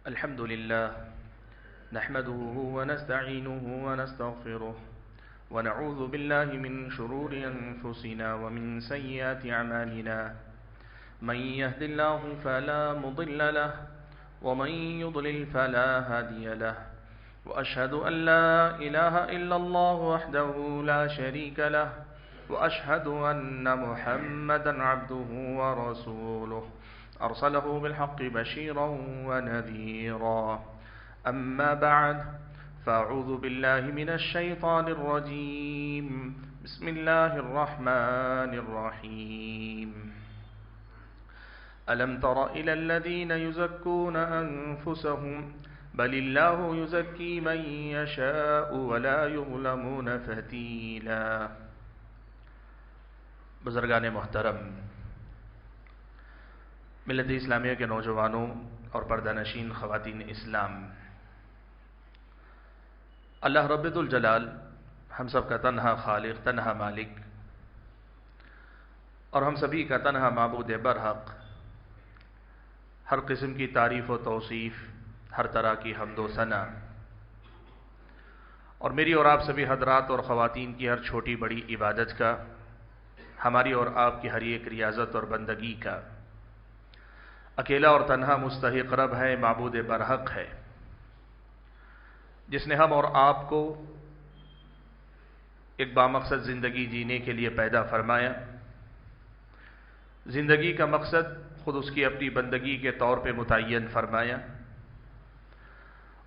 الحمد لله نحمده ونستعينه ونستغفره ونعوذ بالله من شرور أنفسنا ومن سيئات أعمالنا من يهد الله فلا مضل له ومن يضلل فلا هادي له وأشهد أن لا إله إلا الله وحده لا شريك له وأشهد أن محمدا عبده ورسوله أرسله بالحق بشيرا ونذيرا أما بعد فأعوذ بالله من الشيطان الرجيم بسم الله الرحمن الرحيم ألم تر إلى الذين يزكون أنفسهم بل الله يزكي من يشاء ولا يظلمون فتيلا۔ بزرگان محترم، ملت اسلامیہ کے نوجوانوں اور پردہ نشین خواتین اسلام، اللہ رب الجلال ہم سب کا تنہا خالق، تنہا مالک اور ہم سبھی کا تنہا معبود برحق، ہر قسم کی تعریف و توصیف، ہر طرح کی حمد و ثنا، اور میری اور آپ سبھی حضرات اور خواتین کی ہر چھوٹی بڑی عبادت کا، ہماری اور آپ کی ہر ایک ریاضت اور بندگی کا اکیلا اور تنہا مستحق رب ہے، معبود برحق ہے، جس نے ہم اور آپ کو ایک بامقصد زندگی جینے کے لیے پیدا فرمایا۔ زندگی کا مقصد خود اس کی اپنی بندگی کے طور پہ متعین فرمایا،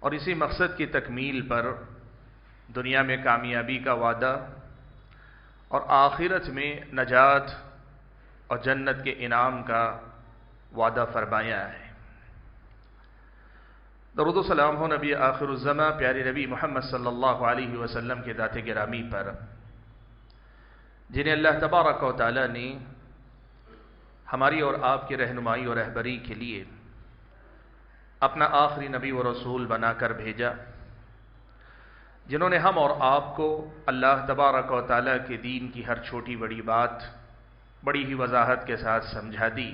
اور اسی مقصد کی تکمیل پر دنیا میں کامیابی کا وعدہ اور آخرت میں نجات اور جنت کے انعام کا وعدہ فرمایا ہے۔ درود و سلام ہو نبی آخر الزماں پیارے نبی محمد صلی اللہ علیہ وسلم کے ذات گرامی پر، جنہیں اللہ تبارک و تعالی نے ہماری اور آپ کی رہنمائی اور رہبری کے لیے اپنا آخری نبی و رسول بنا کر بھیجا، جنہوں نے ہم اور آپ کو اللہ تبارک و تعالی کے دین کی ہر چھوٹی بڑی بات بڑی ہی وضاحت کے ساتھ سمجھا دی،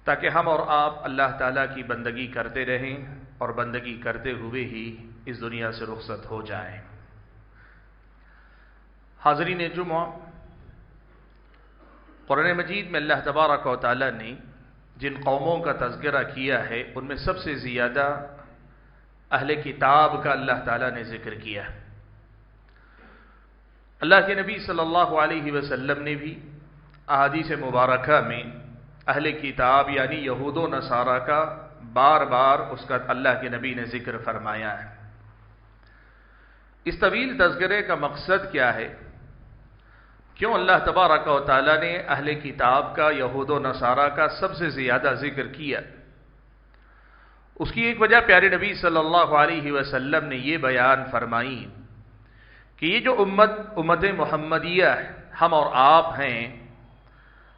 تاکہ ہم اور آپ اللہ تعالیٰ کی بندگی کرتے رہیں اور بندگی کرتے ہوئے ہی اس دنیا سے رخصت ہو جائیں۔ حاضرین جمعہ، قرآن مجید میں اللہ تبارک و تعالیٰ نے جن قوموں کا تذکرہ کیا ہے، ان میں سب سے زیادہ اہل کتاب کا اللہ تعالیٰ نے ذکر کیا۔ اللہ کے نبی صلی اللہ علیہ وسلم نے بھی احادیث مبارکہ میں اہل کتاب یعنی یہود و نصارہ کا بار بار اس کا اللہ کے نبی نے ذکر فرمایا ہے۔ اس طویل تذکرے کا مقصد کیا ہے؟ کیوں اللہ تبارک و تعالیٰ نے اہل کتاب کا، یہود و نصارہ کا سب سے زیادہ ذکر کیا؟ اس کی ایک وجہ پیارے نبی صلی اللہ علیہ وسلم نے یہ بیان فرمائی کہ یہ جو امت محمدیہ ہم اور آپ ہیں،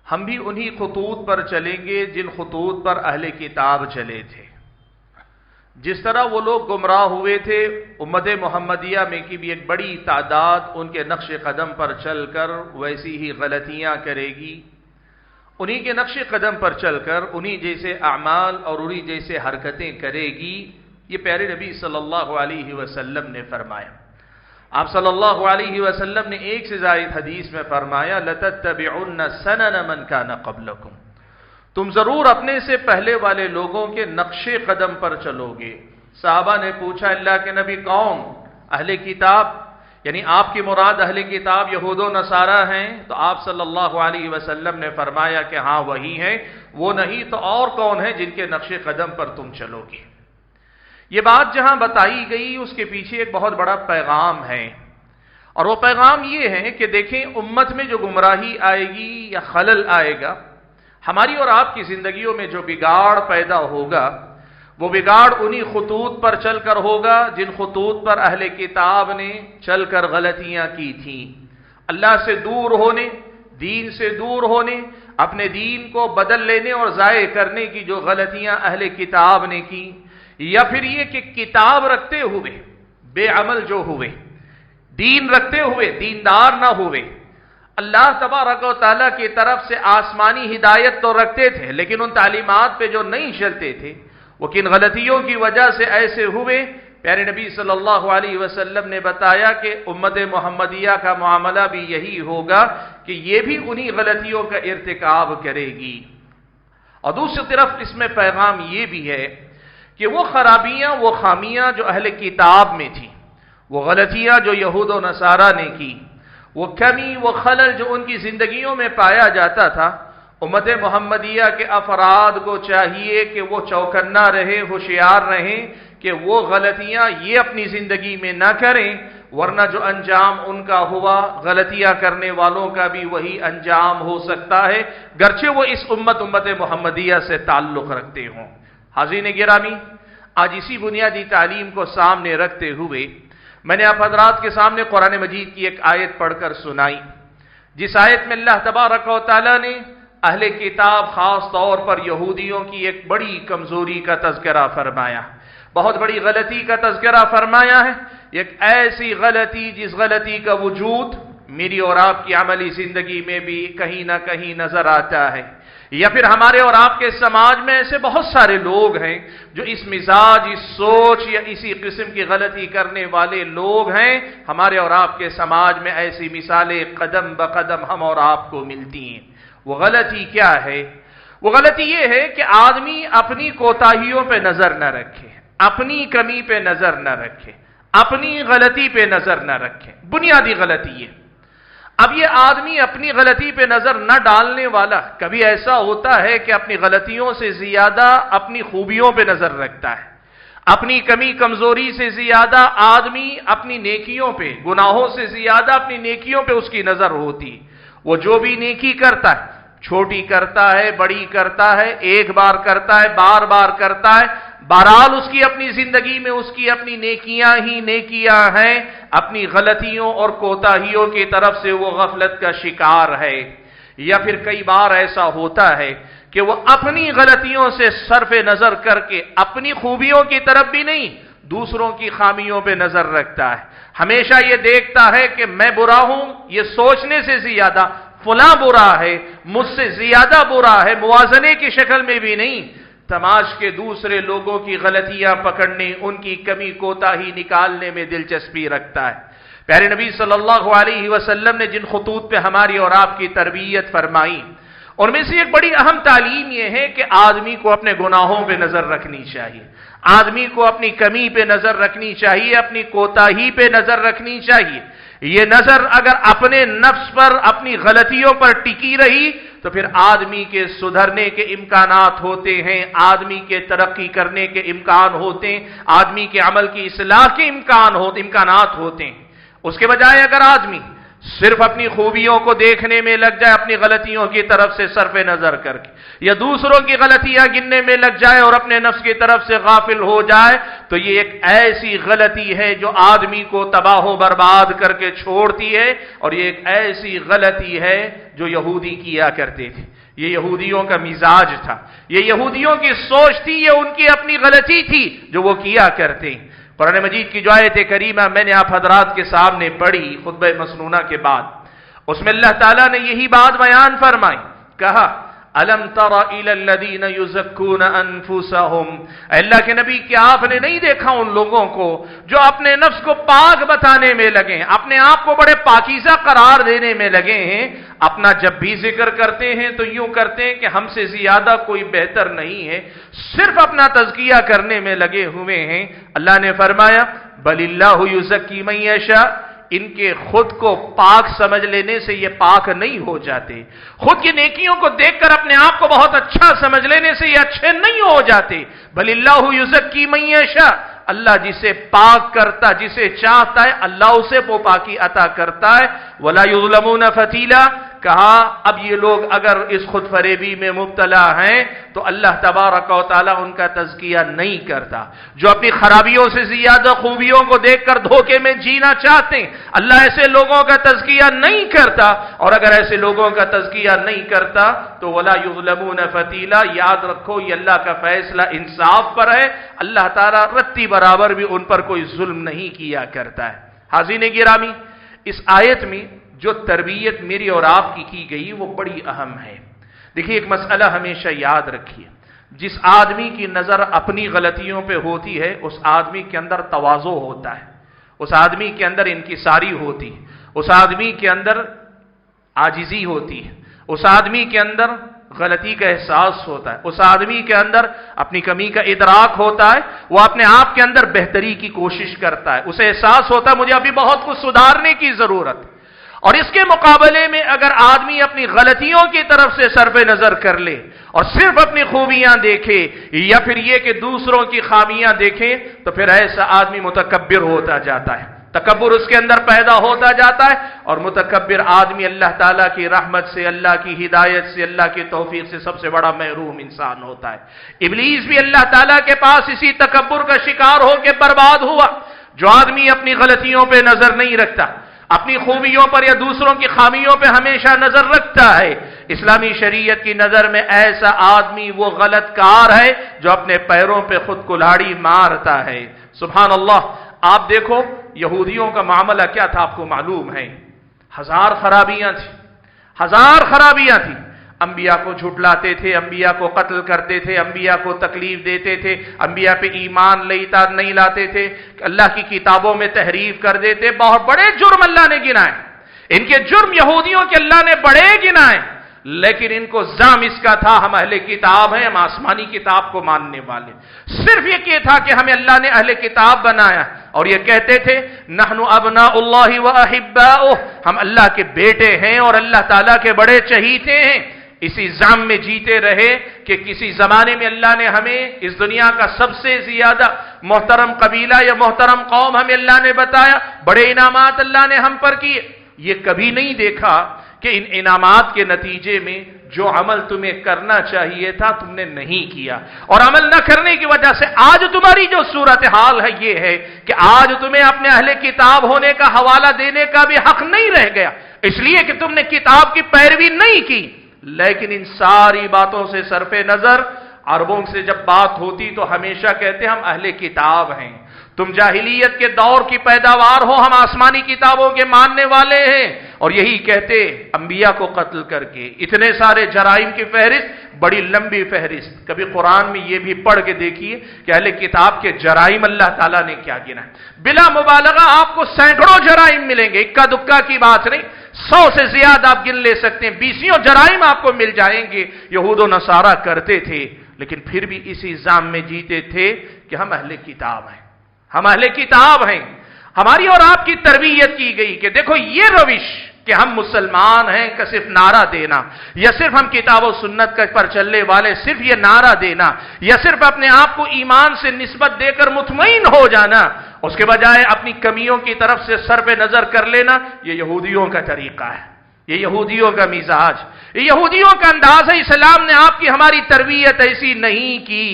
ہم بھی انہی خطوط پر چلیں گے جن خطوط پر اہل کتاب چلے تھے۔ جس طرح وہ لوگ گمراہ ہوئے تھے، امت محمدیہ میں کی بھی ایک بڑی تعداد ان کے نقش قدم پر چل کر ویسی ہی غلطیاں کرے گی، انہی کے نقش قدم پر چل کر انہی جیسے اعمال اور انہی جیسے حرکتیں کرے گی۔ یہ پیارے نبی صلی اللہ علیہ وسلم نے فرمایا۔ آپ صلی اللہ علیہ وسلم نے ایک سے زائد حدیث میں فرمایا، لَتَتَّبِعُنَّ سَنَنَ مَنْ كَانَ قَبْلَكُمْ، تم ضرور اپنے سے پہلے والے لوگوں کے نقش قدم پر چلو گے۔ صحابہ نے پوچھا، اللہ کے نبی کون؟ اہل کتاب، یعنی آپ کی مراد اہل کتاب یہود و نصارہ ہیں؟ تو آپ صلی اللہ علیہ وسلم نے فرمایا کہ ہاں وہی ہیں، وہ نہیں تو اور کون ہیں جن کے نقش قدم پر تم چلو گے؟ یہ بات جہاں بتائی گئی اس کے پیچھے ایک بہت بڑا پیغام ہے، اور وہ پیغام یہ ہے کہ دیکھیں، امت میں جو گمراہی آئے گی یا خلل آئے گا، ہماری اور آپ کی زندگیوں میں جو بگاڑ پیدا ہوگا، وہ بگاڑ انہی خطوط پر چل کر ہوگا جن خطوط پر اہل کتاب نے چل کر غلطیاں کی تھیں۔ اللہ سے دور ہونے، دین سے دور ہونے، اپنے دین کو بدل لینے اور ضائع کرنے کی جو غلطیاں اہل کتاب نے کی، یا پھر یہ کہ کتاب رکھتے ہوئے بے عمل جو ہوئے، دین رکھتے ہوئے دیندار نہ ہوئے، اللہ تبارک و تعالیٰ کی طرف سے آسمانی ہدایت تو رکھتے تھے لیکن ان تعلیمات پہ جو نہیں چلتے تھے، وہ کن غلطیوں کی وجہ سے ایسے ہوئے؟ پیارے نبی صلی اللہ علیہ وسلم نے بتایا کہ امت محمدیہ کا معاملہ بھی یہی ہوگا کہ یہ بھی انہی غلطیوں کا ارتکاب کرے گی۔ اور دوسری طرف اس میں پیغام یہ بھی ہے کہ وہ خرابیاں، وہ خامیاں جو اہل کتاب میں تھیں، وہ غلطیاں جو یہود و نصارہ نے کی، وہ کمی، وہ خلل جو ان کی زندگیوں میں پایا جاتا تھا، امت محمدیہ کے افراد کو چاہیے کہ وہ چوکنا رہے، ہوشیار رہیں کہ وہ غلطیاں یہ اپنی زندگی میں نہ کریں، ورنہ جو انجام ان کا ہوا، غلطیاں کرنے والوں کا بھی وہی انجام ہو سکتا ہے، گرچہ وہ اس امت محمدیہ سے تعلق رکھتے ہوں۔ حاضرین گرامی، آج اسی بنیادی تعلیم کو سامنے رکھتے ہوئے میں نے آپ حضرات کے سامنے قرآن مجید کی ایک آیت پڑھ کر سنائی، جس آیت میں اللہ تبارک و تعالی نے اہل کتاب، خاص طور پر یہودیوں کی ایک بڑی کمزوری کا تذکرہ فرمایا، بہت بڑی غلطی کا تذکرہ فرمایا ہے، ایک ایسی غلطی جس غلطی کا وجود میری اور آپ کی عملی زندگی میں بھی کہیں نہ کہیں نظر آتا ہے، یا پھر ہمارے اور آپ کے سماج میں ایسے بہت سارے لوگ ہیں جو اس مزاج، اس سوچ یا اسی قسم کی غلطی کرنے والے لوگ ہیں۔ ہمارے اور آپ کے سماج میں ایسی مثالیں قدم بقدم ہم اور آپ کو ملتی ہیں۔ وہ غلطی کیا ہے؟ وہ غلطی یہ ہے کہ آدمی اپنی کوتاہیوں پہ نظر نہ رکھے، اپنی کمی پہ نظر نہ رکھے، اپنی غلطی پہ نظر نہ رکھے۔ بنیادی غلطی ہے۔ اب یہ آدمی اپنی غلطی پہ نظر نہ ڈالنے والا کبھی ایسا ہوتا ہے کہ اپنی غلطیوں سے زیادہ اپنی خوبیوں پہ نظر رکھتا ہے، اپنی کمی کمزوری سے زیادہ آدمی اپنی نیکیوں پہ، گناہوں سے زیادہ اپنی نیکیوں پہ اس کی نظر ہوتی۔ وہ جو بھی نیکی کرتا ہے، چھوٹی کرتا ہے، بڑی کرتا ہے، ایک بار کرتا ہے، بار بار کرتا ہے، بہرحال اس کی اپنی زندگی میں اس کی اپنی نیکیاں ہی نیکیاں ہیں، اپنی غلطیوں اور کوتاہیوں کی طرف سے وہ غفلت کا شکار ہے۔ یا پھر کئی بار ایسا ہوتا ہے کہ وہ اپنی غلطیوں سے صرف نظر کر کے اپنی خوبیوں کی طرف بھی نہیں، دوسروں کی خامیوں پہ نظر رکھتا ہے، ہمیشہ یہ دیکھتا ہے کہ میں برا ہوں، یہ سوچنے سے زیادہ فلاں برا ہے، مجھ سے زیادہ برا ہے، موازنے کی شکل میں بھی نہیں، تماش کے دوسرے لوگوں کی غلطیاں پکڑنے، ان کی کمی کوتاہی نکالنے میں دلچسپی رکھتا ہے۔ پیارے نبی صلی اللہ علیہ وسلم نے جن خطوط پہ ہماری اور آپ کی تربیت فرمائی، ان میں سے ایک بڑی اہم تعلیم یہ ہے کہ آدمی کو اپنے گناہوں پہ نظر رکھنی چاہیے، آدمی کو اپنی کمی پہ نظر رکھنی چاہیے، اپنی کوتاہی پہ نظر رکھنی چاہیے۔ یہ نظر اگر اپنے نفس پر، اپنی غلطیوں پر ٹکی رہی تو پھر آدمی کے سدھرنے کے امکانات ہوتے ہیں، آدمی کے ترقی کرنے کے امکان ہوتے ہیں، آدمی کے عمل کی اصلاح کے امکانات ہوتے ہیں۔ اس کے بجائے اگر آدمی صرف اپنی خوبیوں کو دیکھنے میں لگ جائے، اپنی غلطیوں کی طرف سے صرف نظر کر کے، یا دوسروں کی غلطیاں گننے میں لگ جائے اور اپنے نفس کی طرف سے غافل ہو جائے، تو یہ ایک ایسی غلطی ہے جو آدمی کو تباہ و برباد کر کے چھوڑتی ہے، اور یہ ایک ایسی غلطی ہے جو یہودی کیا کرتے تھے۔ یہ یہودیوں کا مزاج تھا، یہ یہودیوں کی سوچ تھی، یہ ان کی اپنی غلطی تھی جو وہ کیا کرتے ہیں۔ قرآن مجید کی جو آیت کریمہ میں نے آپ حضرات کے سامنے پڑھی خطبہ مسنونہ کے بعد، اس میں اللہ تعالیٰ نے یہی بات بیان فرمائی، کہا الم تر الی الذین یزکون انفسہم، اللہ کے نبی کیا آپ نے نہیں دیکھا ان لوگوں کو جو اپنے نفس کو پاک بتانے میں لگے ہیں، اپنے آپ کو بڑے پاکیزہ قرار دینے میں لگے ہیں، اپنا جب بھی ذکر کرتے ہیں تو یوں کرتے ہیں کہ ہم سے زیادہ کوئی بہتر نہیں ہے، صرف اپنا تزکیہ کرنے میں لگے ہوئے ہیں۔ اللہ نے فرمایا بل اللہ یزکی من یشاء، ان کے خود کو پاک سمجھ لینے سے یہ پاک نہیں ہو جاتے، خود کی نیکیوں کو دیکھ کر اپنے آپ کو بہت اچھا سمجھ لینے سے یہ اچھے نہیں ہو جاتے۔ بل اللہ یزکی من یشاء، اللہ جسے پاک کرتا، جسے چاہتا ہے اللہ اسے وہ پاکی عطا کرتا ہے۔ ولا یظلمون فتیلا، کہا اب یہ لوگ اگر اس خود فریبی میں مبتلا ہیں تو اللہ تبارک و تعالی ان کا تزکیہ نہیں کرتا۔ جو اپنی خرابیوں سے زیادہ خوبیوں کو دیکھ کر دھوکے میں جینا چاہتے ہیں، اللہ ایسے لوگوں کا تزکیہ نہیں کرتا، اور اگر ایسے لوگوں کا تزکیہ نہیں کرتا تو ولا یظلمون فتیلا، یاد رکھو یہ اللہ کا فیصلہ انصاف پر ہے، اللہ تعالی رتی برابر بھی ان پر کوئی ظلم نہیں کیا کرتا ہے۔ حاضرین گرامی، اس آیت میں جو تربیت میری اور آپ کی گئی وہ بڑی اہم ہے۔ دیکھیے ایک مسئلہ ہمیشہ یاد رکھیے، جس آدمی کی نظر اپنی غلطیوں پہ ہوتی ہے اس آدمی کے اندر تواضع ہوتا ہے، اس آدمی کے اندر انکساری ہوتی ہے، اس آدمی کے اندر عاجزی ہوتی ہے، اس آدمی کے اندر غلطی کا احساس ہوتا ہے، اس آدمی کے اندر اپنی کمی کا ادراک ہوتا ہے، وہ اپنے آپ کے اندر بہتری کی کوشش کرتا ہے، اسے احساس ہوتا ہے مجھے ابھی بہت کچھ سدھارنے کی ضرورت ہے۔ اور اس کے مقابلے میں اگر آدمی اپنی غلطیوں کی طرف سے صرف نظر کر لے اور صرف اپنی خوبیاں دیکھے یا پھر یہ کہ دوسروں کی خامیاں دیکھے تو پھر ایسا آدمی متکبر ہوتا جاتا ہے، تکبر اس کے اندر پیدا ہوتا جاتا ہے، اور متکبر آدمی اللہ تعالیٰ کی رحمت سے، اللہ کی ہدایت سے، اللہ کی توفیق سے سب سے بڑا محروم انسان ہوتا ہے۔ ابلیس بھی اللہ تعالیٰ کے پاس اسی تکبر کا شکار ہو کے برباد ہوا۔ جو آدمی اپنی غلطیوں پہ نظر نہیں رکھتا، اپنی خوبیوں پر یا دوسروں کی خامیوں پہ ہمیشہ نظر رکھتا ہے، اسلامی شریعت کی نظر میں ایسا آدمی وہ غلط کار ہے جو اپنے پیروں پہ خود کلاڑی مارتا ہے۔ سبحان اللہ، آپ دیکھو یہودیوں کا معاملہ کیا تھا، آپ کو معلوم ہے، ہزار خرابیاں تھیں، ہزار خرابیاں تھیں۔ انبیاء کو جھٹلاتے تھے، انبیاء کو قتل کرتے تھے، انبیاء کو تکلیف دیتے تھے، انبیاء پہ ایمان نہیں لاتے تھے، اللہ کی کتابوں میں تحریف کر دیتے، بہت بڑے جرم اللہ نے گنائے، ان کے جرم یہودیوں کے اللہ نے بڑے گنائے، لیکن ان کو زام اس کا تھا ہم اہل کتاب ہیں، ہم آسمانی کتاب کو ماننے والے۔ صرف یہ تھا کہ ہمیں اللہ نے اہل کتاب بنایا، اور یہ کہتے تھے نحن ابناء اللہ واحباؤہ، ہم اللہ کے بیٹے ہیں اور اللہ تعالیٰ کے بڑے چہیتے ہیں۔ اسی زام میں جیتے رہے کہ کسی زمانے میں اللہ نے ہمیں اس دنیا کا سب سے زیادہ محترم قبیلہ یا محترم قوم ہمیں اللہ نے بتایا، بڑے انعامات اللہ نے ہم پر کیے۔ یہ کبھی نہیں دیکھا کہ ان انعامات کے نتیجے میں جو عمل تمہیں کرنا چاہیے تھا تم نے نہیں کیا، اور عمل نہ کرنے کی وجہ سے آج تمہاری جو صورتحال ہے یہ ہے کہ آج تمہیں اپنے اہل کتاب ہونے کا حوالہ دینے کا بھی حق نہیں رہ گیا، اس لیے کہ تم نے کتاب کی پیروی نہیں کی۔ لیکن ان ساری باتوں سے صرف نظر عربوں سے جب بات ہوتی تو ہمیشہ کہتے ہم اہل کتاب ہیں، تم جاہلیت کے دور کی پیداوار ہو، ہم آسمانی کتابوں کے ماننے والے ہیں، اور یہی کہتے انبیاء کو قتل کر کے اتنے سارے جرائم کی فہرست، بڑی لمبی فہرست۔ کبھی قرآن میں یہ بھی پڑھ کے دیکھیے کہ اہل کتاب کے جرائم اللہ تعالیٰ نے کیا گنا ہے۔ بلا مبالغہ آپ کو سینکڑوں جرائم ملیں گے، اکا دکا کی بات نہیں، 100 سے زیادہ آپ گن لے سکتے ہیں، 20 جرائم آپ کو مل جائیں گے یہود و نصارہ کرتے تھے، لیکن پھر بھی اسی زام میں جیتے تھے کہ ہم اہل کتاب ہیں، ہم اہل کتاب ہیں۔ ہماری اور آپ کی تربیت کی گئی کہ دیکھو یہ روش کہ ہم مسلمان ہیں کہ صرف نعرہ دینا، یا صرف ہم کتاب و سنت پر چلنے والے صرف یہ نعرہ دینا، یا صرف اپنے آپ کو ایمان سے نسبت دے کر مطمئن ہو جانا، اس کے بجائے اپنی کمیوں کی طرف سے سر پہ نظر کر لینا، یہ یہودیوں کا طریقہ ہے، یہ یہودیوں کا مزاج، یہ یہودیوں کا انداز ہے۔ اسلام نے آپ کی ہماری تربیت ایسی نہیں کی۔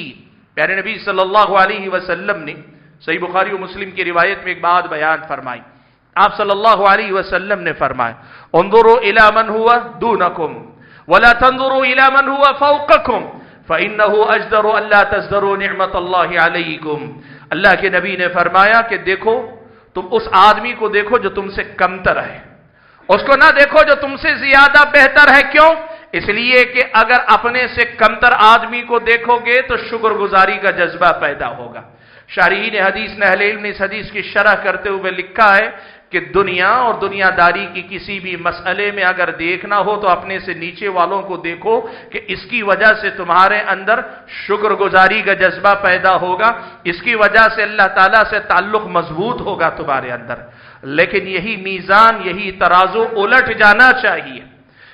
پیارے نبی صلی اللہ علیہ وسلم نے صحیح بخاری و مسلم کی روایت میں ایک بات بیان فرمائی، آپ صلی اللہ علیہ وسلم نے فرمایا انظروا الی من هو دونکم ولا تنظروا الی من هو فوقکم فانه اجدر الا تزدروا نعمت اللہ علیکم۔ اللہ کے نبی نے فرمایا کہ دیکھو، تم اس آدمی کو دیکھو جو تم سے کمتر ہے، اس کو نہ دیکھو جو تم سے زیادہ بہتر ہے۔ کیوں؟ اس لیے کہ اگر اپنے سے کمتر آدمی کو دیکھو گے تو شکر گزاری کا جذبہ پیدا ہوگا۔ شارحین حدیث نے اہل علم نے اس حدیث کی شرح کرتے ہوئے لکھا ہے کہ دنیا اور دنیا داری کی کسی بھی مسئلے میں اگر دیکھنا ہو تو اپنے سے نیچے والوں کو دیکھو کہ اس کی وجہ سے تمہارے اندر شکر گزاری کا جذبہ پیدا ہوگا، اس کی وجہ سے اللہ تعالیٰ سے تعلق مضبوط ہوگا تمہارے اندر۔ لیکن یہی میزان، یہی ترازو الٹ جانا چاہیے،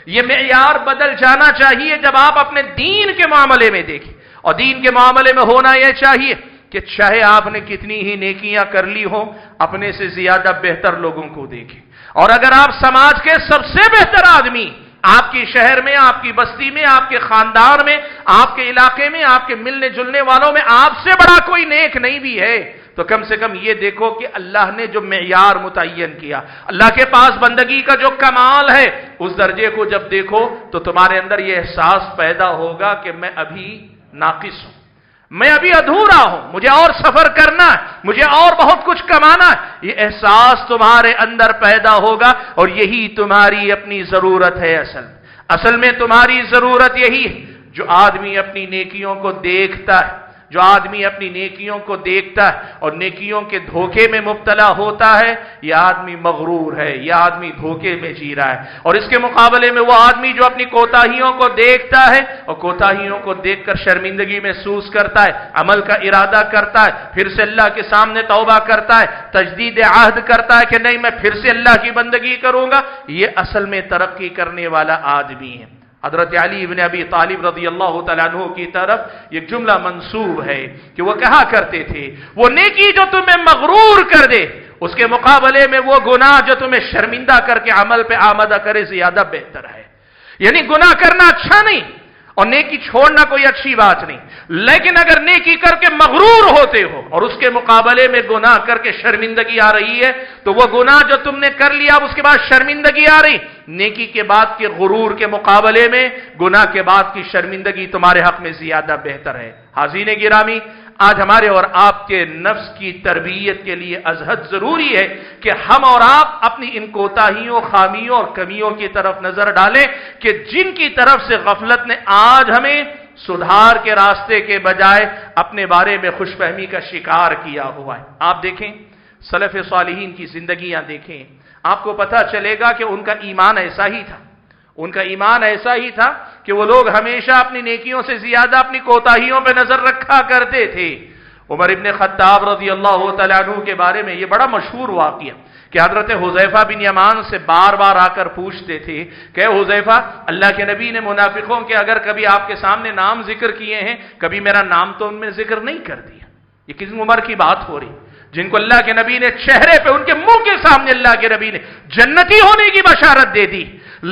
یہ معیار بدل جانا چاہیے جب آپ اپنے دین کے معاملے میں دیکھیں، اور دین کے معاملے میں ہونا یہ چاہیے کہ چاہے آپ نے کتنی ہی نیکیاں کر لی ہوں، اپنے سے زیادہ بہتر لوگوں کو دیکھیں، اور اگر آپ سماج کے سب سے بہتر آدمی، آپ کی شہر میں، آپ کی بستی میں، آپ کے خاندان میں، آپ کے علاقے میں، آپ کے ملنے جلنے والوں میں آپ سے بڑا کوئی نیک نہیں بھی ہے، تو کم سے کم یہ دیکھو کہ اللہ نے جو معیار متعین کیا، اللہ کے پاس بندگی کا جو کمال ہے، اس درجے کو جب دیکھو تو تمہارے اندر یہ احساس پیدا ہوگا کہ میں ابھی ناقص ہوں، میں ابھی ادھورا ہوں، مجھے اور سفر کرنا ہے، مجھے اور بہت کچھ کمانا ہے۔ یہ احساس تمہارے اندر پیدا ہوگا، اور یہی تمہاری اپنی ضرورت ہے۔ اصل میں تمہاری ضرورت یہی ہے۔ جو آدمی اپنی نیکیوں کو دیکھتا ہے، جو آدمی اپنی نیکیوں کو دیکھتا ہے اور نیکیوں کے دھوکے میں مبتلا ہوتا ہے، یہ آدمی مغرور ہے، یہ آدمی دھوکے میں جی رہا ہے۔ اور اس کے مقابلے میں وہ آدمی جو اپنی کوتاہیوں کو دیکھتا ہے اور کوتاہیوں کو دیکھ کر شرمندگی محسوس کرتا ہے، عمل کا ارادہ کرتا ہے، پھر سے اللہ کے سامنے توبہ کرتا ہے، تجدید عہد کرتا ہے کہ نہیں میں پھر سے اللہ کی بندگی کروں گا، یہ اصل میں ترقی کرنے والا آدمی ہے۔ حضرت علی ابن ابی طالب رضی اللہ تعالیٰ عنہ کی طرف ایک جملہ منسوب ہے کہ وہ کہا کرتے تھے، وہ نیکی جو تمہیں مغرور کر دے اس کے مقابلے میں وہ گناہ جو تمہیں شرمندہ کر کے عمل پہ آمادہ کرے زیادہ بہتر ہے۔ یعنی گناہ کرنا اچھا نہیں اور نیکی چھوڑنا کوئی اچھی بات نہیں، لیکن اگر نیکی کر کے مغرور ہوتے ہو اور اس کے مقابلے میں گناہ کر کے شرمندگی آ رہی ہے تو وہ گناہ جو تم نے کر لیا اب اس کے بعد شرمندگی آ رہی، نیکی کے بعد کے غرور کے مقابلے میں گناہ کے بعد کی شرمندگی تمہارے حق میں زیادہ بہتر ہے۔ حاضرین گرامی، آج ہمارے اور آپ کے نفس کی تربیت کے لیے ازحد ضروری ہے کہ ہم اور آپ اپنی ان کوتاہیوں، خامیوں اور کمیوں کی طرف نظر ڈالیں کہ جن کی طرف سے غفلت نے آج ہمیں سدھار کے راستے کے بجائے اپنے بارے میں خوش فہمی کا شکار کیا ہوا ہے۔ آپ دیکھیں سلف صالحین کی زندگیاں دیکھیں، آپ کو پتہ چلے گا کہ ان کا ایمان ایسا ہی تھا، ان کا ایمان ایسا ہی تھا کہ وہ لوگ ہمیشہ اپنی نیکیوں سے زیادہ اپنی کوتاہیوں پہ نظر رکھا کرتے تھے۔ عمر ابن خطاب رضی اللہ تعالیٰ عنہ کے بارے میں یہ بڑا مشہور واقعہ کہ حضرت حذیفہ بن یمان سے بار بار آ کر پوچھتے تھے کہ حذیفہ، اللہ کے نبی نے منافقوں کے اگر کبھی آپ کے سامنے نام ذکر کیے ہیں، کبھی میرا نام تو ان میں ذکر نہیں کر دیا۔ یہ کس عمر کی بات ہو رہی جن کو اللہ کے نبی نے چہرے پہ، ان کے منہ کے سامنے اللہ کے نبی نے جنتی ہونے کی بشارت دے دی،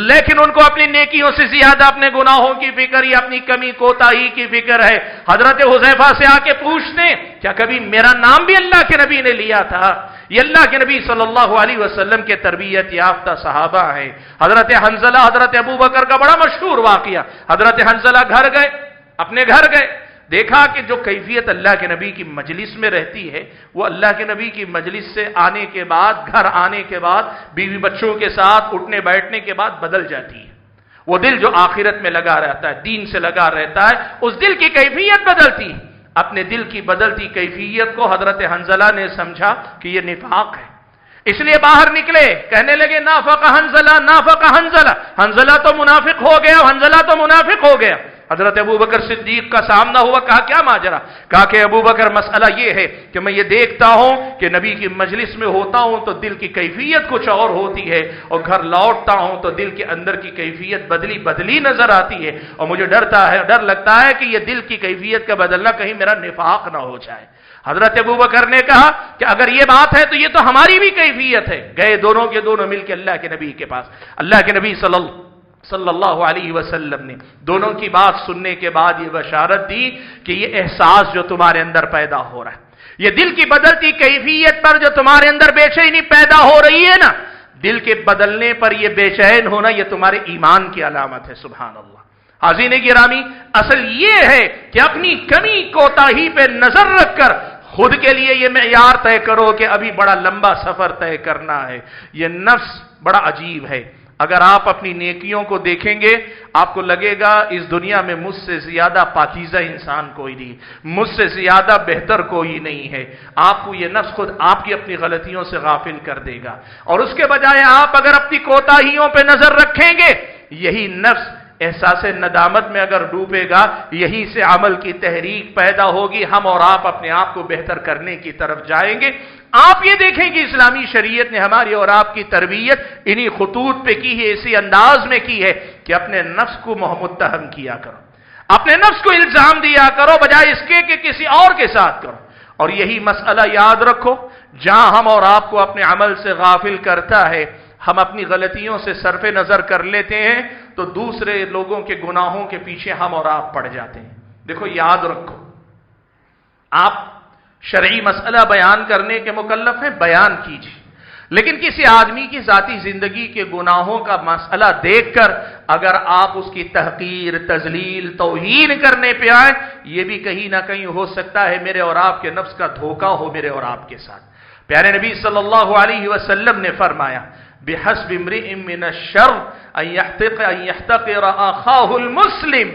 لیکن ان کو اپنی نیکیوں سے زیادہ اپنے گناہوں کی فکر یا اپنی کمی کوتاہی کی فکر ہے۔ حضرت حذیفہ سے آ کے پوچھتے کیا کبھی میرا نام بھی اللہ کے نبی نے لیا تھا؟ یہ اللہ کے نبی صلی اللہ علیہ وسلم کے تربیت یافتہ صحابہ ہیں۔ حضرت حنظلہ، حضرت ابوبکر کا بڑا مشہور واقعہ، حضرت حنظلہ گھر گئے، اپنے گھر گئے، دیکھا کہ جو کیفیت اللہ کے نبی کی مجلس میں رہتی ہے وہ اللہ کے نبی کی مجلس سے آنے کے بعد، گھر آنے کے بعد، بیوی بچوں کے ساتھ اٹھنے بیٹھنے کے بعد بدل جاتی ہے۔ وہ دل جو آخرت میں لگا رہتا ہے، دین سے لگا رہتا ہے، اس دل کی کیفیت بدلتی ہے۔ اپنے دل کی بدلتی کیفیت کو حضرت حنظلہ نے سمجھا کہ یہ نفاق ہے، اس لیے باہر نکلے، کہنے لگے نافق حنظلہ، نافق حنظلہ، حنظلہ تو منافق ہو گیا، حنظلہ تو منافق ہو گیا۔ حضرت ابوبکر صدیق کا سامنا ہوا، کہا کیا ماجرا؟ کہا کہ ابوبکر مسئلہ یہ ہے کہ میں یہ دیکھتا ہوں کہ نبی کی مجلس میں ہوتا ہوں تو دل کی کیفیت کچھ اور ہوتی ہے، اور گھر لوٹتا ہوں تو دل کے اندر کی کیفیت بدلی بدلی نظر آتی ہے، اور مجھے ڈر لگتا ہے کہ یہ دل کی کیفیت کا بدلنا کہیں میرا نفاق نہ ہو جائے۔ حضرت ابوبکر نے کہا کہ اگر یہ بات ہے تو یہ تو ہماری بھی کیفیت ہے۔ گئے دونوں کے دونوں مل کے اللہ کے نبی کے پاس، اللہ کے نبی صلی اللہ علیہ وسلم نے دونوں کی بات سننے کے بعد یہ بشارت دی کہ یہ احساس جو تمہارے اندر پیدا ہو رہا ہے، یہ دل کی بدلتی کیفیت پر جو تمہارے اندر بے چینی پیدا ہو رہی ہے نا، دل کے بدلنے پر یہ بے چین ہونا یہ تمہارے ایمان کی علامت ہے۔ سبحان اللہ۔ حاضرین گرامی، اصل یہ ہے کہ اپنی کمی کوتاہی پہ نظر رکھ کر خود کے لیے یہ معیار طے کرو کہ ابھی بڑا لمبا سفر طے کرنا ہے۔ یہ نفس بڑا عجیب ہے، اگر آپ اپنی نیکیوں کو دیکھیں گے آپ کو لگے گا اس دنیا میں مجھ سے زیادہ پاکیزہ انسان کوئی نہیں، مجھ سے زیادہ بہتر کوئی نہیں ہے۔ آپ کو یہ نفس خود آپ کی اپنی غلطیوں سے غافل کر دے گا، اور اس کے بجائے آپ اگر اپنی کوتاہیوں پہ نظر رکھیں گے، یہی نفس احساس ندامت میں اگر ڈوبے گا، یہی سے عمل کی تحریک پیدا ہوگی، ہم اور آپ اپنے آپ کو بہتر کرنے کی طرف جائیں گے۔ آپ یہ دیکھیں کہ اسلامی شریعت نے ہماری اور آپ کی تربیت انہی خطوط پہ کی ہے، اسی انداز میں کی ہے کہ اپنے نفس کو متہم کیا کرو، اپنے نفس کو الزام دیا کرو بجائے اس کے کہ کسی اور کے ساتھ کرو۔ اور یہی مسئلہ یاد رکھو، جہاں ہم اور آپ کو اپنے عمل سے غافل کرتا ہے، ہم اپنی غلطیوں سے صرف نظر کر لیتے ہیں تو دوسرے لوگوں کے گناہوں کے پیچھے ہم اور آپ پڑ جاتے ہیں۔ دیکھو یاد رکھو، آپ شرعی مسئلہ بیان کرنے کے مکلف ہیں، بیان کیجیے، لیکن کسی آدمی کی ذاتی زندگی کے گناہوں کا مسئلہ دیکھ کر اگر آپ اس کی تحقیر، تذلیل، توہین کرنے پہ آئے، یہ بھی کہیں نہ کہیں ہو سکتا ہے میرے اور آپ کے نفس کا دھوکہ ہو میرے اور آپ کے ساتھ۔ پیارے نبی صلی اللہ علیہ وسلم نے فرمایا بِحَسْبِ امْرِئٍ مِّنَ الشَّرِّ أَن يَحْتَقِرَ أَخَاهُ الْمُسْلِمَ،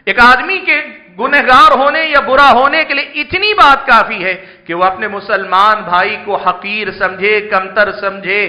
ایک آدمی کے گنہگار ہونے یا برا ہونے کے لیے اتنی بات کافی ہے کہ وہ اپنے مسلمان بھائی کو حقیر سمجھے، کمتر سمجھے۔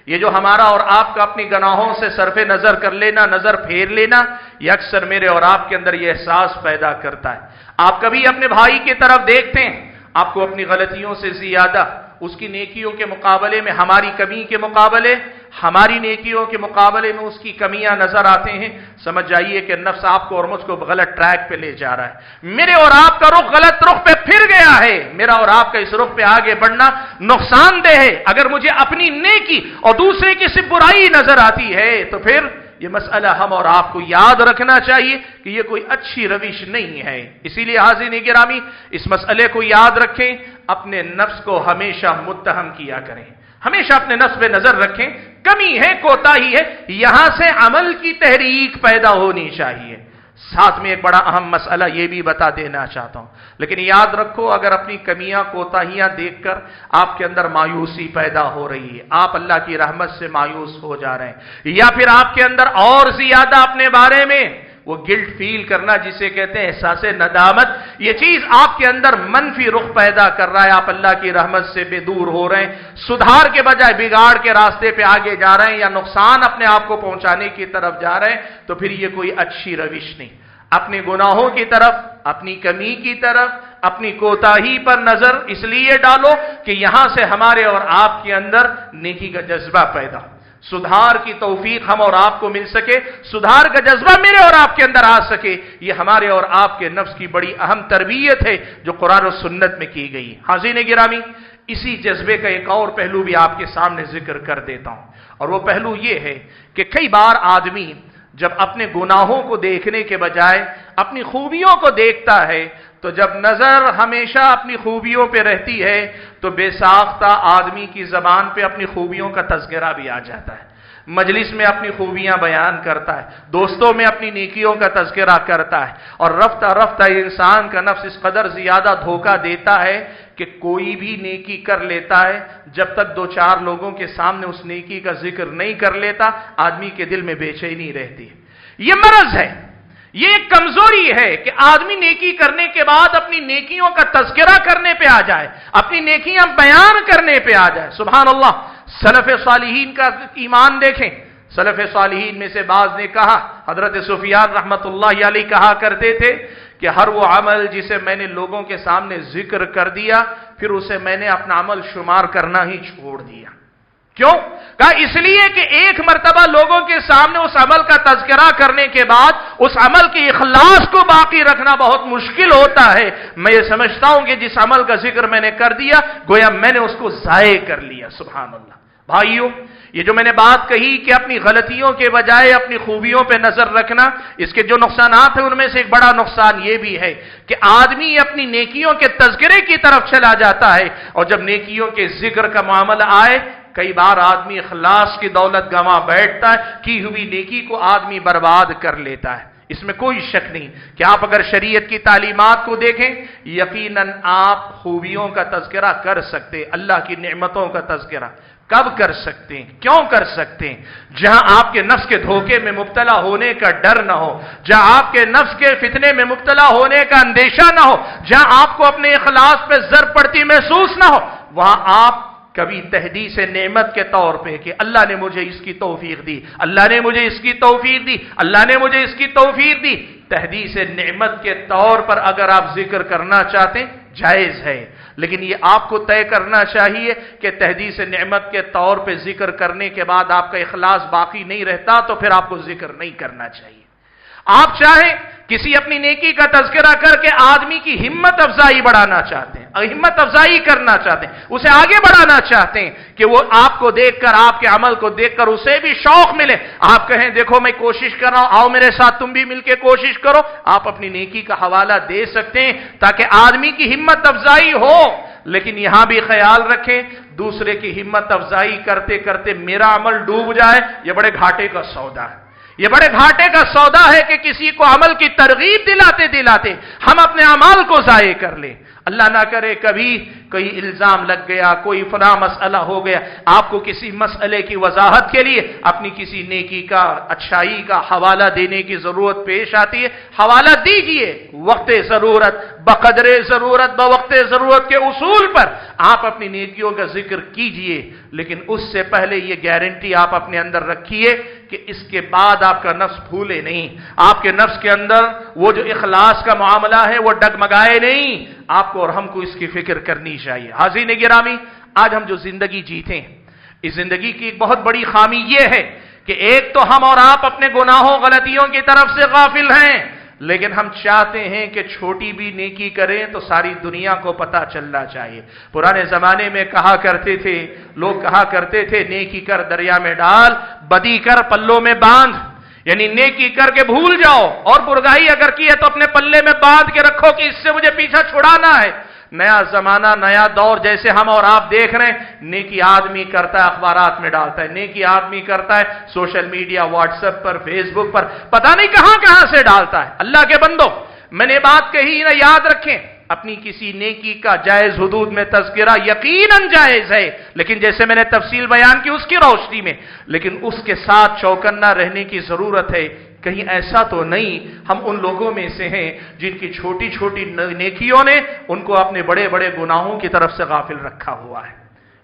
یہ جو ہمارا اور آپ کا اپنی گناہوں سے صرف نظر کر لینا، نظر پھیر لینا، یہ اکثر میرے اور آپ کے اندر یہ احساس پیدا کرتا ہے۔ آپ کبھی اپنے بھائی کی طرف دیکھتے ہیں، آپ کو اپنی غلطیوں سے زیادہ اس کی نیکیوں کے مقابلے میں، ہماری کمی کے مقابلے، ہماری نیکیوں کے مقابلے میں اس کی کمیاں نظر آتے ہیں، سمجھ جائیے کہ نفس آپ کو اور مجھ کو غلط ٹریک پہ لے جا رہا ہے۔ میرے اور آپ کا رخ غلط رخ پہ پھر گیا ہے۔ میرا اور آپ کا اس رخ پہ آگے بڑھنا نقصان دہ ہے۔ اگر مجھے اپنی نیکی اور دوسرے کی صرف برائی نظر آتی ہے تو پھر یہ مسئلہ ہم اور آپ کو یاد رکھنا چاہیے کہ یہ کوئی اچھی روش نہیں ہے۔ اسی لیے حاضرین گرامی، اس مسئلے کو یاد رکھیں، اپنے نفس کو ہمیشہ متہم کیا کریں، ہمیشہ اپنے نفس پہ نظر رکھیں، کمی ہے، کوتاہی ہے، یہاں سے عمل کی تحریک پیدا ہونی چاہیے۔ ساتھ میں ایک بڑا اہم مسئلہ یہ بھی بتا دینا چاہتا ہوں، لیکن یاد رکھو، اگر اپنی کمیاں کوتاہیاں دیکھ کر آپ کے اندر مایوسی پیدا ہو رہی ہے، آپ اللہ کی رحمت سے مایوس ہو جا رہے ہیں، یا پھر آپ کے اندر اور زیادہ اپنے بارے میں وہ گلٹ فیل کرنا جسے کہتے ہیں احساس ندامت، یہ چیز آپ کے اندر منفی رخ پیدا کر رہا ہے، آپ اللہ کی رحمت سے بے دور ہو رہے ہیں، سدھار کے بجائے بگاڑ کے راستے پہ آگے جا رہے ہیں، یا نقصان اپنے آپ کو پہنچانے کی طرف جا رہے ہیں، تو پھر یہ کوئی اچھی روش نہیں۔ اپنے گناہوں کی طرف، اپنی کمی کی طرف، اپنی کوتاہی پر نظر اس لیے ڈالو کہ یہاں سے ہمارے اور آپ کے اندر نیکی کا جذبہ پیدا ہو، سدھار کی توفیق ہم اور آپ کو مل سکے، سدھار کا جذبہ میرے اور آپ کے اندر آ سکے۔ یہ ہمارے اور آپ کے نفس کی بڑی اہم تربیت ہے جو قرآن و سنت میں کی گئی ہے۔ حاضرین گرامی، اسی جذبے کا ایک اور پہلو بھی آپ کے سامنے ذکر کر دیتا ہوں، اور وہ پہلو یہ ہے کہ کئی بار آدمی جب اپنے گناہوں کو دیکھنے کے بجائے اپنی خوبیوں کو دیکھتا ہے، تو جب نظر ہمیشہ اپنی خوبیوں پہ رہتی ہے تو بے ساختہ آدمی کی زبان پہ اپنی خوبیوں کا تذکرہ بھی آ جاتا ہے، مجلس میں اپنی خوبیاں بیان کرتا ہے، دوستوں میں اپنی نیکیوں کا تذکرہ کرتا ہے، اور رفتہ رفتہ انسان کا نفس اس قدر زیادہ دھوکہ دیتا ہے کہ کوئی بھی نیکی کر لیتا ہے، جب تک دو چار لوگوں کے سامنے اس نیکی کا ذکر نہیں کر لیتا، آدمی کے دل میں بے چینی رہتی ہے۔ یہ مرض ہے، یہ ایک کمزوری ہے کہ آدمی نیکی کرنے کے بعد اپنی نیکیوں کا تذکرہ کرنے پہ آ جائے، اپنی نیکیاں بیان کرنے پہ آ جائے۔ سبحان اللہ، سلف صالحین کا ایمان دیکھیں۔ سلف صالحین میں سے بعض نے کہا، حضرت سفیان رحمت اللہ علیہ کہا کرتے تھے کہ ہر وہ عمل جسے میں نے لوگوں کے سامنے ذکر کر دیا، پھر اسے میں نے اپنا عمل شمار کرنا ہی چھوڑ دیا۔ کیوں؟ کہا اس لیے کہ ایک مرتبہ لوگوں کے سامنے اس عمل کا تذکرہ کرنے کے بعد اس عمل کے اخلاص کو باقی رکھنا بہت مشکل ہوتا ہے۔ میں یہ سمجھتا ہوں کہ جس عمل کا ذکر میں نے کر دیا، گویا میں نے اس کو ضائع کر لیا۔ سبحان اللہ۔ بھائیو، یہ جو میں نے بات کہی کہ اپنی غلطیوں کے بجائے اپنی خوبیوں پہ نظر رکھنا، اس کے جو نقصانات ہیں ان میں سے ایک بڑا نقصان یہ بھی ہے کہ آدمی اپنی نیکیوں کے تذکرے کی طرف چلا جاتا ہے، اور جب نیکیوں کے ذکر کا معاملہ آئے، کئی بار آدمی اخلاص کی دولت گنوا بیٹھتا ہے، کی ہوئی نیکی کو آدمی برباد کر لیتا ہے۔ اس میں کوئی شک نہیں کہ آپ اگر شریعت کی تعلیمات کو دیکھیں، یقیناً آپ خوبیوں کا تذکرہ کر سکتے، اللہ کی نعمتوں کا تذکرہ کب کر سکتے ہیں، کیوں کر سکتے ہیں؟ جہاں آپ کے نفس کے دھوکے میں مبتلا ہونے کا ڈر نہ ہو، جہاں آپ کے نفس کے فتنے میں مبتلا ہونے کا اندیشہ نہ ہو، جہاں آپ کو اپنے اخلاص پہ ضرب پڑتی محسوس نہ ہو، وہاں آپ کبھی تحدیث نعمت کے طور پہ کہ اللہ نے مجھے اس کی توفیق دی، اللہ نے مجھے اس کی توفیق دی، اللہ نے مجھے اس کی توفیق دی، تحدیث نعمت کے طور پر اگر آپ ذکر کرنا چاہتے ہیں جائز ہے، لیکن یہ آپ کو طے کرنا چاہیے کہ تحدیث نعمت کے طور پہ ذکر کرنے کے بعد آپ کا اخلاص باقی نہیں رہتا تو پھر آپ کو ذکر نہیں کرنا چاہیے۔ آپ چاہیں کسی اپنی نیکی کا تذکرہ کر کے آدمی کی ہمت افزائی بڑھانا چاہتے ہیں، ہمت افزائی کرنا چاہتے ہیں، اسے آگے بڑھانا چاہتے ہیں کہ وہ آپ کو دیکھ کر، آپ کے عمل کو دیکھ کر اسے بھی شوق ملے، آپ کہیں دیکھو میں کوشش کر رہا ہوں، آؤ میرے ساتھ تم بھی مل کے کوشش کرو، آپ اپنی نیکی کا حوالہ دے سکتے ہیں تاکہ آدمی کی ہمت افزائی ہو۔ لیکن یہاں بھی خیال رکھیں، دوسرے کی ہمت افزائی کرتے کرتے میرا عمل ڈوب جائے، یہ بڑے گھاٹے کا سودا ہے۔ یہ بڑے گھاٹے کا سودا ہے کہ کسی کو عمل کی ترغیب دلاتے دلاتے ہم اپنے اعمال کو ضائع کر لیں۔ اللہ نہ کرے کبھی کوئی الزام لگ گیا، کوئی فلاں مسئلہ ہو گیا، آپ کو کسی مسئلے کی وضاحت کے لیے اپنی کسی نیکی کا، اچھائی کا حوالہ دینے کی ضرورت پیش آتی ہے، حوالہ دیجئے وقت ضرورت، بقدر ضرورت، بوقت ضرورت کے اصول پر آپ اپنی نیکیوں کا ذکر کیجئے، لیکن اس سے پہلے یہ گارنٹی آپ اپنے اندر رکھیے کہ اس کے بعد آپ کا نفس پھولے نہیں، آپ کے نفس کے اندر وہ جو اخلاص کا معاملہ ہے وہ ڈگمگائے نہیں۔ آپ کو اور ہم کو اس کی فکر کرنی چاہیے۔ حاضرین گرامی، آج ہم جو زندگی جیتے ہیں، اس زندگی کی ایک بہت بڑی خامی یہ ہے کہ ایک تو ہم اور آپ اپنے گناہوں غلطیوں کی طرف سے غافل ہیں، لیکن ہم چاہتے ہیں کہ چھوٹی بھی نیکی کریں تو ساری دنیا کو پتہ چلنا چاہیے۔ پرانے زمانے میں کہا کرتے تھے، لوگ کہا کرتے تھے، نیکی کر دریا میں ڈال، بدی کر پلوں میں باندھ، یعنی نیکی کر کے بھول جاؤ اور برگائی اگر کی ہے تو اپنے پلے میں باندھ کے رکھو کہ اس سے مجھے پیچھا چھڑانا ہے۔ نیا زمانہ، نیا دور، جیسے ہم اور آپ دیکھ رہے ہیں، نیکی آدمی کرتا ہے اخبارات میں ڈالتا ہے، نیکی آدمی کرتا ہے سوشل میڈیا، واٹس ایپ پر، فیس بک پر، پتہ نہیں کہاں کہاں سے ڈالتا ہے۔ اللہ کے بندو، میں نے بات کہی نا، یاد رکھیں، اپنی کسی نیکی کا جائز حدود میں تذکرہ یقیناً جائز ہے، لیکن جیسے میں نے تفصیل بیان کی اس کی روشنی میں، لیکن اس کے ساتھ چوکنا رہنے کی ضرورت ہے۔ کہیں ایسا تو نہیں ہم ان لوگوں میں سے ہیں جن کی چھوٹی چھوٹی نیکیوں نے ان کو اپنے بڑے بڑے گناہوں کی طرف سے غافل رکھا ہوا ہے۔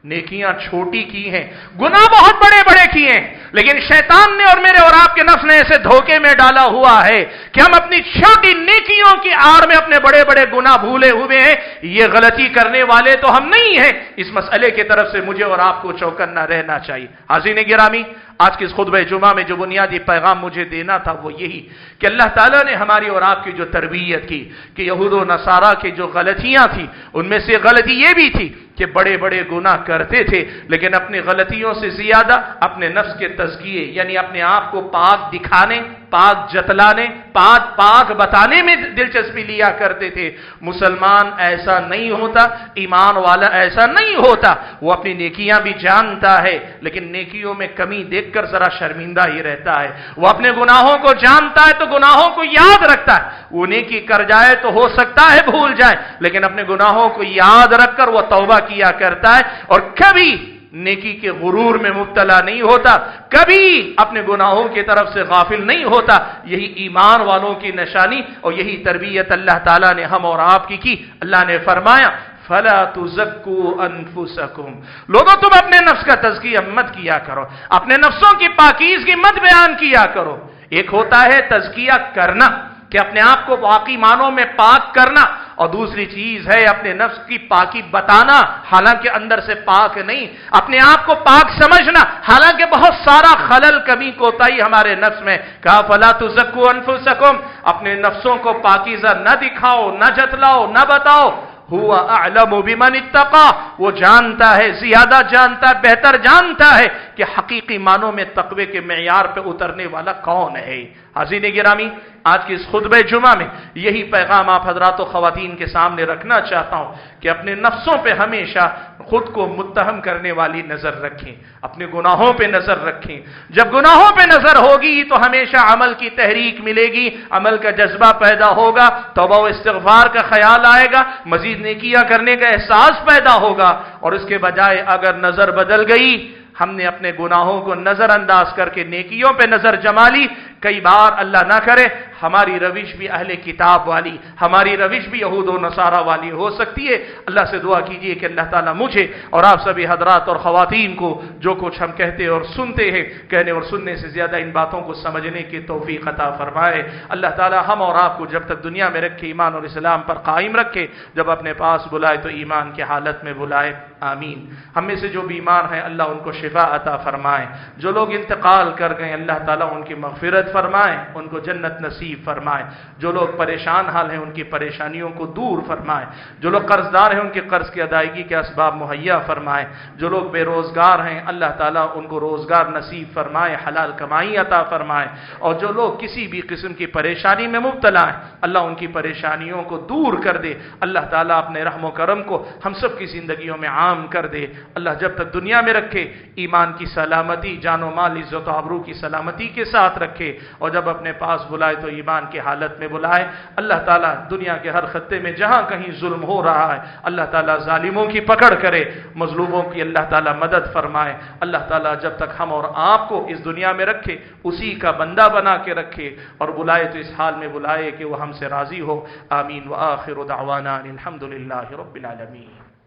نیکیاں چھوٹی کی ہیں، گناہ بہت بڑے بڑے کیے ہیں، لیکن شیطان نے اور میرے اور آپ کے نفس نے ایسے دھوکے میں ڈالا ہوا ہے کہ ہم اپنی چھوٹی نیکیوں کی آڑ میں اپنے بڑے بڑے گناہ بھولے ہوئے ہیں۔ یہ غلطی کرنے والے تو ہم نہیں ہیں، اس مسئلے کی طرف سے مجھے اور آپ کو چوکنا رہنا چاہیے۔ حاضرین گرامی، آج کے اس خطبہ جمعہ میں جو بنیادی پیغام مجھے دینا تھا وہ یہی کہ اللہ تعالیٰ نے ہماری اور آپ کی جو تربیت کی کہ یہود و نصارہ کی جو غلطیاں تھیں، ان میں سے غلطی یہ بھی تھی کہ بڑے بڑے گناہ کرتے تھے، لیکن اپنی غلطیوں سے زیادہ اپنے نفس کے تزکیے، یعنی اپنے آپ کو پاک دکھانے، پاک جتلانے، پاک بتانے میں دلچسپی لیا کرتے تھے۔ مسلمان ایسا نہیں ہوتا، ایمان والا ایسا نہیں ہوتا، وہ اپنی نیکیاں بھی جانتا ہے لیکن نیکیوں میں کمی دیکھ کر ذرا شرمندہ ہی رہتا ہے۔ وہ اپنے گناہوں کو جانتا ہے تو گناہوں کو یاد رکھتا ہے، وہ نیکی کر جائے تو ہو سکتا ہے بھول جائے، لیکن اپنے گناہوں کو یاد رکھ کر وہ توبہ کیا کرتا ہے اور کبھی نیکی کے غرور میں مبتلا نہیں ہوتا، کبھی اپنے گناہوں کی طرف سے غافل نہیں ہوتا۔ یہی ایمان والوں کی نشانی اور یہی تربیت اللہ تعالیٰ نے ہم اور آپ کی۔ اللہ نے فرمایا فَلَا تُزَكُّوا أَنفُسَكُمْ، لوگوں تم اپنے نفس کا تزکیہ مت کیا کرو، اپنے نفسوں کی پاکیزگی مت بیان کیا کرو۔ ایک ہوتا ہے تزکیہ کرنا کہ اپنے آپ کو واقعی معنوں میں پاک کرنا، اور دوسری چیز ہے اپنے نفس کی پاکی بتانا، حالانکہ اندر سے پاک نہیں، اپنے آپ کو پاک سمجھنا، حالانکہ بہت سارا خلل کمی کوتاہی ہمارے نفس میں۔ کہا فَلَا تُزَكُّوا أَنفُسَكُمْ، اپنے نفسوں کو پاکیزہ نہ دکھاؤ، نہ جتلاؤ، نہ بتاؤ۔ هو اعلم بمن اتقى، وہ جانتا ہے، زیادہ جانتا ہے، بہتر جانتا ہے کہ حقیقی معنوں میں تقوی کے معیار پہ اترنے والا کون ہے۔ حاضرین گرامی، آج کے اس خطبہ جمعہ میں یہی پیغام آپ حضرات و خواتین کے سامنے رکھنا چاہتا ہوں کہ اپنے نفسوں پہ ہمیشہ خود کو متہم کرنے والی نظر رکھیں، اپنے گناہوں پہ نظر رکھیں۔ جب گناہوں پہ نظر ہوگی تو ہمیشہ عمل کی تحریک ملے گی، عمل کا جذبہ پیدا ہوگا، توبہ و استغفار کا خیال آئے گا، مزید نیکیاں کرنے کا احساس پیدا ہوگا، اور اس کے بجائے اگر نظر بدل گئی، ہم نے اپنے گناہوں کو نظر انداز کر کے نیکیوں پہ نظر جما لی، کئی بار اللہ نہ کرے ہماری روش بھی اہل کتاب والی، ہماری روش بھی یہود و نصارہ والی ہو سکتی ہے۔ اللہ سے دعا کیجئے کہ اللہ تعالیٰ مجھے اور آپ سبھی حضرات اور خواتین کو جو کچھ ہم کہتے اور سنتے ہیں، کہنے اور سننے سے زیادہ ان باتوں کو سمجھنے کی توفیق عطا فرمائے۔ اللہ تعالیٰ ہم اور آپ کو جب تک دنیا میں رکھے ایمان اور اسلام پر قائم رکھے، جب اپنے پاس بلائے تو ایمان کی حالت میں بلائے، آمین۔ ہم میں سے جو بیمار ہیں اللہ ان کو شفا عطا فرمائے، جو لوگ انتقال کر گئے اللہ تعالیٰ ان کی مغفرت فرمائے، ان کو جنت نصیب فرمائے، جو لوگ پریشان حال ہیں ان کی پریشانیوں کو دور فرمائے، جو لوگ قرض دار ہیں ان کے قرض کی ادائیگی کے اسباب مہیا فرمائے، جو لوگ بے روزگار ہیں اللہ تعالیٰ ان کو روزگار نصیب فرمائے، حلال کمائی عطا فرمائے، اور جو لوگ کسی بھی قسم کی پریشانی میں مبتلا ہیں اللہ ان کی پریشانیوں کو دور کر دے۔ اللہ تعالیٰ اپنے رحم و کرم کو ہم سب کی زندگیوں میں عام کر دے۔ اللہ جب تک دنیا میں رکھے ایمان کی سلامتی، جان و مال، عزت و آبرو کی سلامتی کے ساتھ رکھے، اور جب اپنے پاس بلائے تو ایمان کی حالت میں بلائے۔ اللہ تعالیٰ دنیا کے ہر خطے میں جہاں کہیں ظلم ہو رہا ہے اللہ تعالیٰ ظالموں کی پکڑ کرے، مظلوموں کی اللہ تعالیٰ مدد فرمائے۔ اللہ تعالیٰ جب تک ہم اور آپ کو اس دنیا میں رکھے اسی کا بندہ بنا کے رکھے، اور بلائے تو اس حال میں بلائے کہ وہ ہم سے راضی ہو۔ آمین وآخر دعوانا الحمدللہ رب العالمین۔